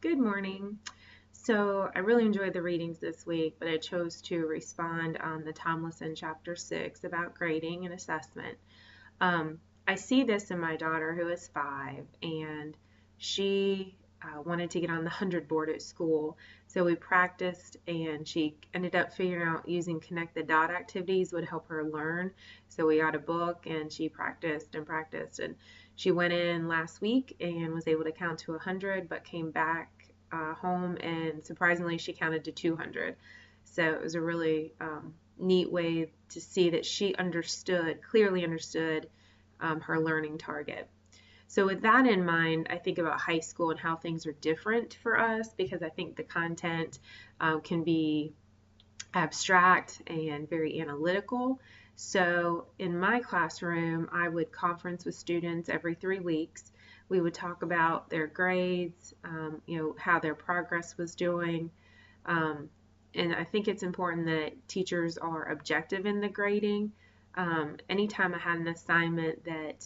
Good morning. So I really enjoyed the readings this week, but I chose to respond on the Tomlinson chapter 6 about grading and assessment. I see this in my daughter who is 5, and she wanted to get on the 100 board at school. So we practiced, and she ended up figuring out using connect the dot activities would help her learn. So we got a book, and she practiced and practiced, and she went in last week and was able to count to 100, but came back home, and surprisingly she counted to 200. So it was a really neat way to see that she clearly understood her learning target. So with that in mind, I think about high school and how things are different for us, because I think the content can be abstract and very analytical. So in my classroom, I would conference with students every 3 weeks. We would talk about their grades, how their progress was doing. And I think it's important that teachers are objective in the grading. Anytime I had an assignment that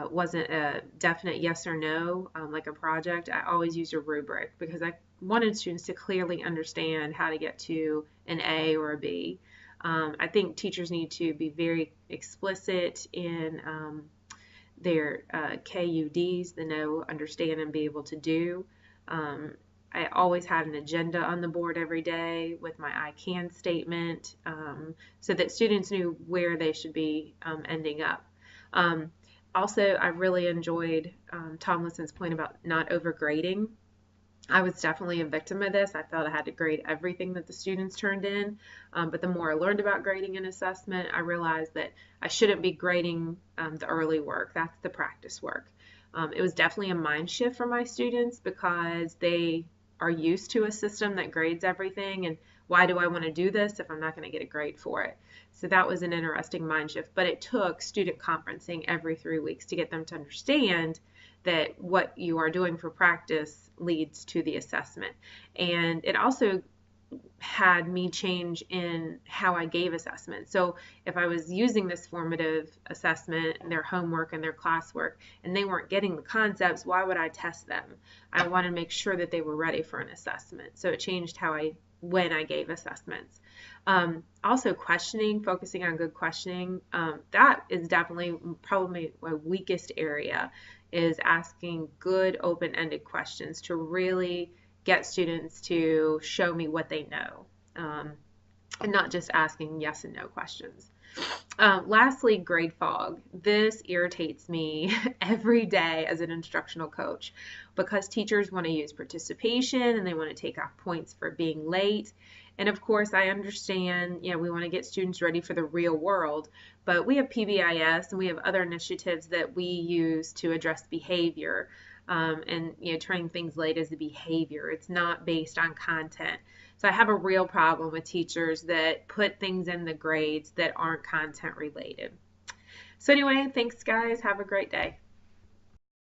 wasn't a definite yes or no, like a project, I always used a rubric because I wanted students to clearly understand how to get to an A or a B. I think teachers need to be very explicit in their KUDs, the know, understand, and be able to do. I always had an agenda on the board every day with my I can statement, so that students knew where they should be ending up. Also, I really enjoyed Tomlinson's point about not overgrading. I was definitely a victim of this. I felt I had to grade everything that the students turned in, but the more I learned about grading and assessment, I realized that I shouldn't be grading the early work. That's the practice work. It was definitely a mind shift for my students because they are used to a system that grades everything, and why do I want to do this if I'm not going to get a grade for it? So that was an interesting mind shift, but it took student conferencing every 3 weeks to get them to understand that what you are doing for practice leads to the assessment. And it also had me change in how I gave assessment. So if I was using this formative assessment and their homework and their classwork and they weren't getting the concepts, why would I test them? I wanted to make sure that they were ready for an assessment. So it changed when I gave assessments. Also questioning, focusing on good questioning, that is definitely probably my weakest area, is asking good open-ended questions to really get students to show me what they know, and not just asking yes and no questions. Lastly, grade fog. This irritates me every day as an instructional coach because teachers want to use participation and they want to take off points for being late. And of course, I understand, we want to get students ready for the real world, but we have PBIS and we have other initiatives that we use to address behavior. And turning things late as a behavior. It's not based on content. So I have a real problem with teachers that put things in the grades that aren't content related. So anyway, thanks guys. Have a great day.